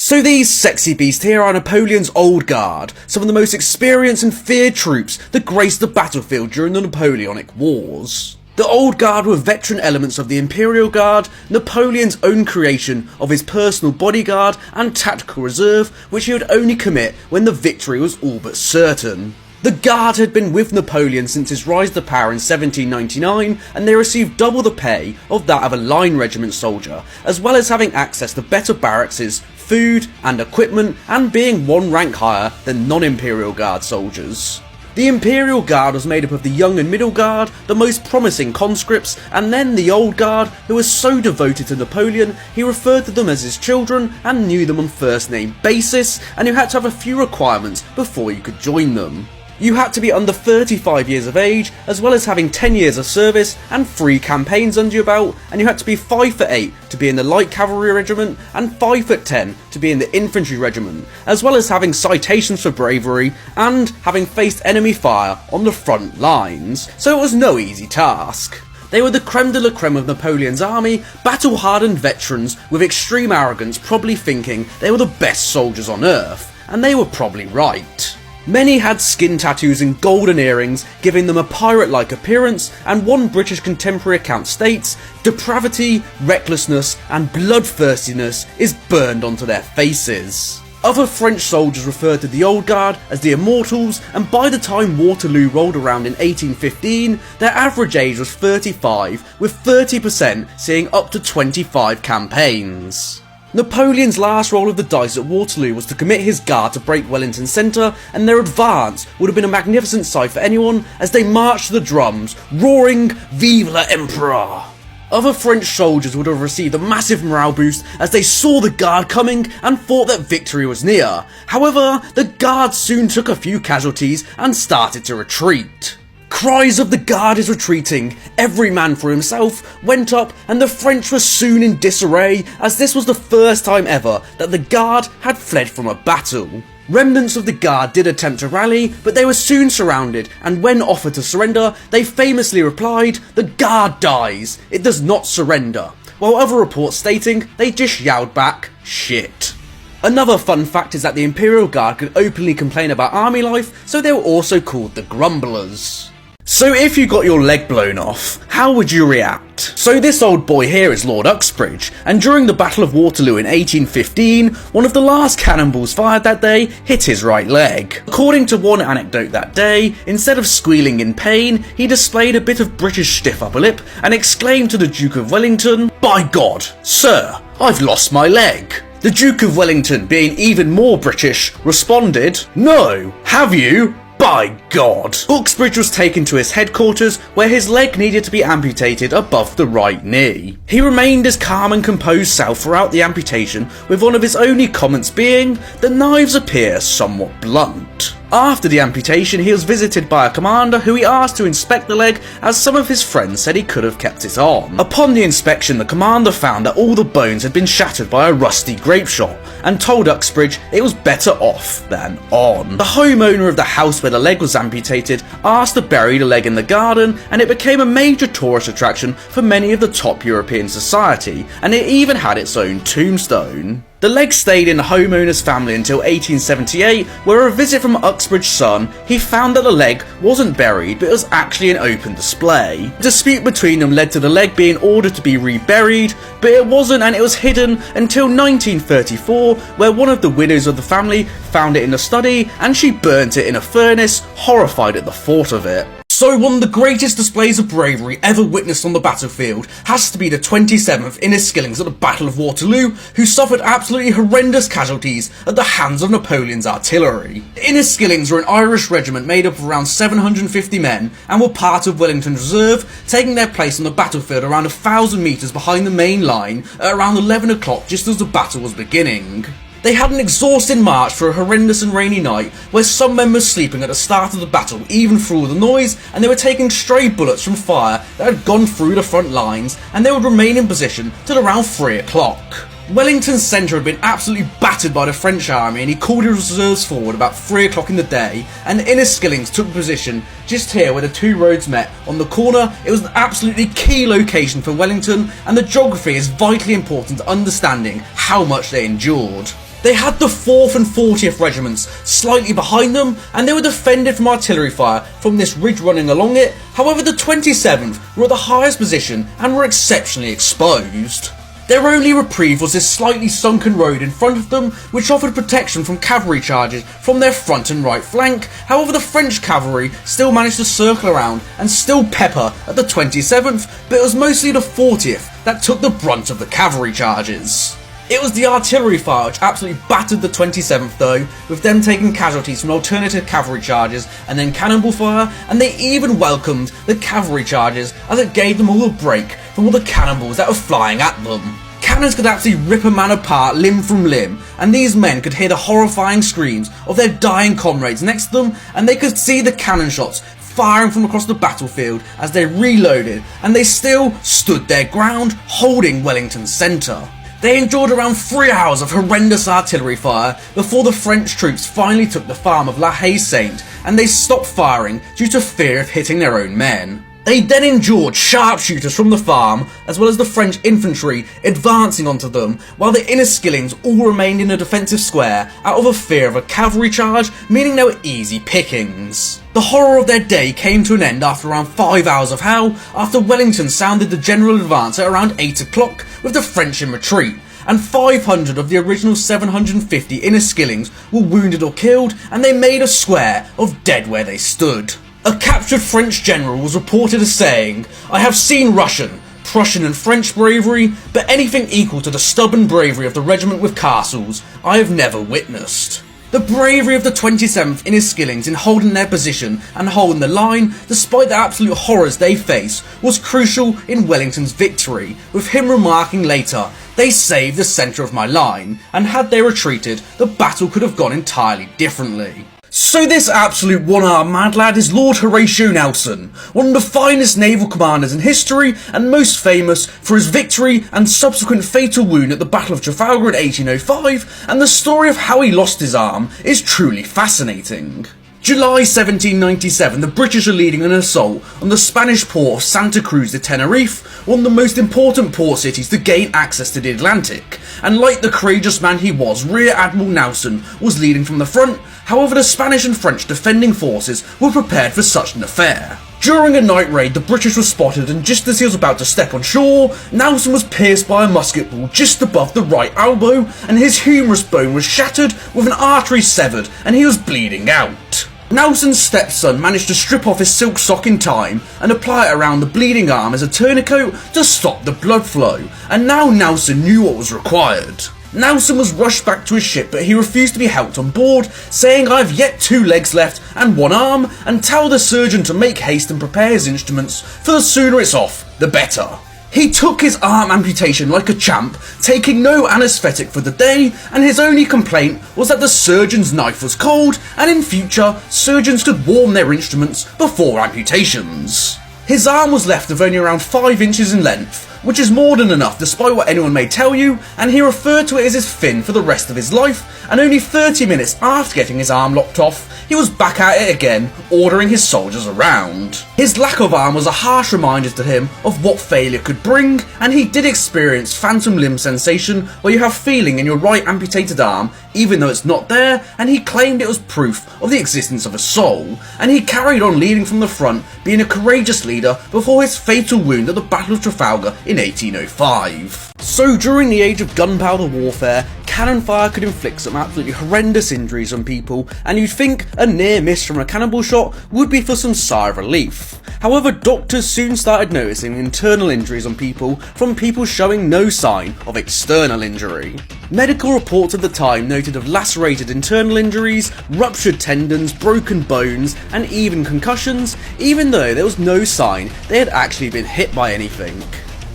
So these sexy beasts here are Napoleon's Old Guard, some of the most experienced and feared troops that graced the battlefield during the Napoleonic Wars. The Old Guard were veteran elements of the Imperial Guard, Napoleon's own creation of his personal bodyguard and tactical reserve, which he would only commit when the victory was all but certain. The Guard had been with Napoleon since his rise to power in 1799, and they received double the pay of that of a line regiment soldier, as well as having access to better barracks, food and equipment, and being one rank higher than non-Imperial Guard soldiers. The Imperial Guard was made up of the young and middle guard, the most promising conscripts, and then the Old Guard, who was so devoted to Napoleon he referred to them as his children and knew them on first name basis, and who had to have a few requirements before you could join them. You had to be under 35 years of age, as well as having 10 years of service and 3 campaigns under your belt, and you had to be 5'8" to be in the light cavalry regiment and 5'10" to be in the infantry regiment, as well as having citations for bravery and having faced enemy fire on the front lines, so it was no easy task. They were the creme de la creme of Napoleon's army, battle-hardened veterans with extreme arrogance, probably thinking they were the best soldiers on earth, and they were probably right. Many had skin tattoos and golden earrings, giving them a pirate-like appearance, and one British contemporary account states, depravity, recklessness, and bloodthirstiness is burned onto their faces. Other French soldiers referred to the Old Guard as the Immortals, and by the time Waterloo rolled around in 1815, their average age was 35, with 30% seeing up to 25 campaigns. Napoleon's last roll of the dice at Waterloo was to commit his guard to break Wellington's centre, and their advance would have been a magnificent sight for anyone as they marched to the drums, roaring "Vive l'Empereur!". Other French soldiers would have received a massive morale boost as they saw the Guard coming and thought that victory was near. However, the Guard soon took a few casualties and started to retreat. Cries of "the Guard is retreating, every man for himself" went up, and the French were soon in disarray, as this was the first time ever that the Guard had fled from a battle. Remnants of the Guard did attempt to rally, but they were soon surrounded, and when offered to surrender, they famously replied, "The Guard dies, it does not surrender," while other reports stating they just yelled back, "Shit." Another fun fact is that the Imperial Guard could openly complain about army life, so they were also called the Grumblers. So if you got your leg blown off, how would you react? So this old boy here is Lord Uxbridge, and during the Battle of Waterloo in 1815, one of the last cannonballs fired that day hit his right leg. According to one anecdote that day, instead of squealing in pain, he displayed a bit of British stiff upper lip and exclaimed to the Duke of Wellington, "By God, sir, I've lost my leg." The Duke of Wellington, being even more British, responded, "No, have you? By God." Uxbridge was taken to his headquarters, where his leg needed to be amputated above the right knee. He remained his calm and composed self throughout the amputation, with one of his only comments being, "The knives appear somewhat blunt." After the amputation, he was visited by a commander who he asked to inspect the leg, as some of his friends said he could have kept it on. Upon the inspection, the commander found that all the bones had been shattered by a rusty grape shot, and told Uxbridge it was better off than on. The homeowner of the house where the leg was amputated asked to bury the leg in the garden, and it became a major tourist attraction for many of the top European society, and it even had its own tombstone. The leg stayed in the homeowner's family until 1878, where a visit from Uxbridge's son, he found that the leg wasn't buried but was actually an open display. A dispute between them led to the leg being ordered to be reburied, but it wasn't, and it was hidden until 1934, where one of the widows of the family found it in the study and she burnt it in a furnace, horrified at the thought of it. So one of the greatest displays of bravery ever witnessed on the battlefield has to be the 27th Inniskillings at the Battle of Waterloo, who suffered absolutely horrendous casualties at the hands of Napoleon's artillery. The Inniskillings were an Irish regiment made up of around 750 men and were part of Wellington's reserve, taking their place on the battlefield around 1,000 metres behind the main line at around 11 o'clock just as the battle was beginning. They had an exhausting march through a horrendous and rainy night, where some men were sleeping at the start of the battle even through all the noise, and they were taking stray bullets from fire that had gone through the front lines, and they would remain in position till around 3 o'clock. Wellington's centre had been absolutely battered by the French army, and he called his reserves forward about 3 o'clock in the day, and the Inniskillings took position just here where the two roads met on the corner. It was an absolutely key location for Wellington, and the geography is vitally important to understanding how much they endured. They had the 4th and 40th regiments slightly behind them, and they were defended from artillery fire from this ridge running along it. However, the 27th were at the highest position and were exceptionally exposed. Their only reprieve was this slightly sunken road in front of them, which offered protection from cavalry charges from their front and right flank. However, the French cavalry still managed to circle around and still pepper at the 27th, but it was mostly the 40th that took the brunt of the cavalry charges. It was the artillery fire which absolutely battered the 27th though, with them taking casualties from alternative cavalry charges and then cannonball fire, and they even welcomed the cavalry charges as it gave them all a break from all the cannonballs that were flying at them. Cannons could absolutely rip a man apart limb from limb, and these men could hear the horrifying screams of their dying comrades next to them, and they could see the cannon shots firing from across the battlefield as they reloaded, and they still stood their ground, holding Wellington's centre. They endured around 3 hours of horrendous artillery fire before the French troops finally took the farm of La Haye-Saint, and they stopped firing due to fear of hitting their own men. They then endured sharpshooters from the farm, as well as the French infantry advancing onto them, while the inniskillings all remained in a defensive square out of a fear of a cavalry charge, meaning they were easy pickings. The horror of their day came to an end after around 5 hours of hell, after Wellington sounded the general advance at around 8 o'clock, with the French in retreat, and 500 of the original 750 inniskillings were wounded or killed, and they made a square of dead where they stood. A captured French general was reported as saying, "I have seen Russian, Prussian and French bravery, but anything equal to the stubborn bravery of the regiment with castles, I have never witnessed." The bravery of the 27th Inniskillings in holding their position and holding the line, despite the absolute horrors they faced, was crucial in Wellington's victory, with him remarking later, "They saved the centre of my line, and had they retreated, the battle could have gone entirely differently." So this absolute one-armed mad lad is Lord Horatio Nelson, one of the finest naval commanders in history and most famous for his victory and subsequent fatal wound at the Battle of Trafalgar in 1805, and the story of how he lost his arm is truly fascinating. July 1797, the British are leading an assault on the Spanish port of Santa Cruz de Tenerife, one of the most important port cities to gain access to the Atlantic, and like the courageous man he was, Rear Admiral Nelson was leading from the front. However, the Spanish and French defending forces were prepared for such an affair. During a night raid, the British were spotted, and just as he was about to step on shore, Nelson was pierced by a musket ball just above the right elbow, and his humerus bone was shattered with an artery severed, and he was bleeding out. Nelson's stepson managed to strip off his silk sock in time and apply it around the bleeding arm as a tourniquet to stop the blood flow, and now Nelson knew what was required. Nelson was rushed back to his ship, but he refused to be helped on board, saying, "I have yet 2 legs left and 1 arm, and tell the surgeon to make haste and prepare his instruments, for the sooner it's off, the better." He took his arm amputation like a champ, taking no anaesthetic for the day, and his only complaint was that the surgeon's knife was cold, and in future, surgeons could warm their instruments before amputations. His arm was left of only around 5 inches in length, which is more than enough despite what anyone may tell you, and he referred to it as his fin for the rest of his life, and only 30 minutes after getting his arm lopped off, he was back at it again, ordering his soldiers around. His lack of arm was a harsh reminder to him of what failure could bring, and he did experience phantom limb sensation, where you have feeling in your right amputated arm, even though it's not there, and he claimed it was proof of the existence of a soul, and he carried on leading from the front, being a courageous leader before his fatal wound at the Battle of Trafalgar in 1805. So during the age of gunpowder warfare, cannon fire could inflict some absolutely horrendous injuries on people, and you'd think a near miss from a cannonball shot would be for some sigh of relief. However, doctors soon started noticing internal injuries on people from people showing no sign of external injury. Medical reports at the time noted of lacerated internal injuries, ruptured tendons, broken bones, and even concussions, even though there was no sign they had actually been hit by anything.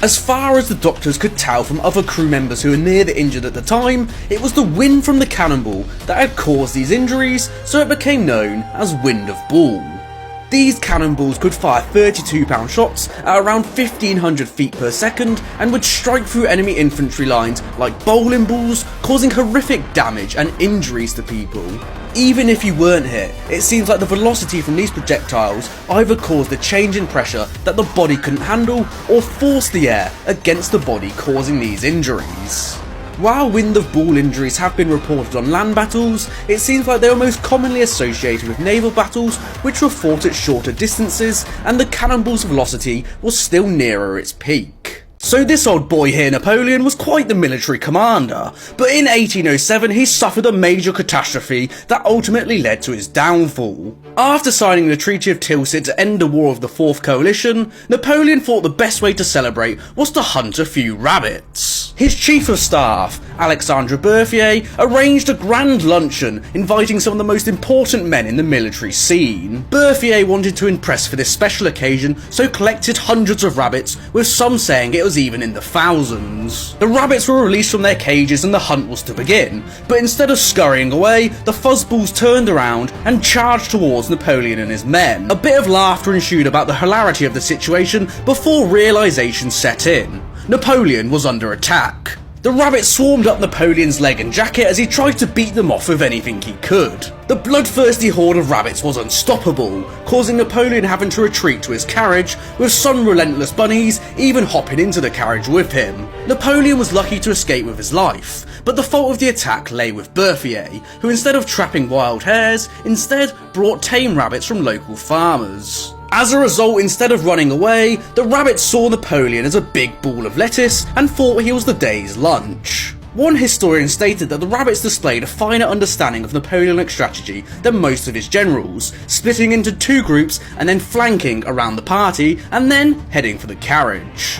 As far as the doctors could tell from other crew members who were near the injured at the time, it was the wind from the cannonball that had caused these injuries, so it became known as wind of ball. These cannonballs could fire 32-pound shots at around 1500 feet per second and would strike through enemy infantry lines like bowling balls, causing horrific damage and injuries to people. Even if you weren't hit, it seems like the velocity from these projectiles either caused a change in pressure that the body couldn't handle or forced the air against the body, causing these injuries. While wind of ball injuries have been reported on land battles, it seems like they were most commonly associated with naval battles, which were fought at shorter distances, and the cannonball's velocity was still nearer its peak. So this old boy here, Napoleon, was quite the military commander, but in 1807 he suffered a major catastrophe that ultimately led to his downfall. After signing the Treaty of Tilsit to end the War of the Fourth Coalition, Napoleon thought the best way to celebrate was to hunt a few rabbits. His chief of staff, Alexandre Berthier, arranged a grand luncheon inviting some of the most important men in the military scene. Berthier wanted to impress for this special occasion, so collected hundreds of rabbits, with some saying it was even in the thousands. The rabbits were released from their cages and the hunt was to begin, but instead of scurrying away, the fuzzballs turned around and charged towards Napoleon and his men. A bit of laughter ensued about the hilarity of the situation before realisation set in. Napoleon was under attack. The rabbits swarmed up Napoleon's leg and jacket as he tried to beat them off with anything he could. The bloodthirsty horde of rabbits was unstoppable, causing Napoleon having to retreat to his carriage, with some relentless bunnies even hopping into the carriage with him. Napoleon was lucky to escape with his life, but the fault of the attack lay with Berthier, who instead of trapping wild hares, instead brought tame rabbits from local farmers. As a result, instead of running away, the rabbits saw Napoleon as a big ball of lettuce and thought he was the day's lunch. One historian stated that the rabbits displayed a finer understanding of Napoleonic strategy than most of his generals, splitting into two groups and then flanking around the party and then heading for the carriage.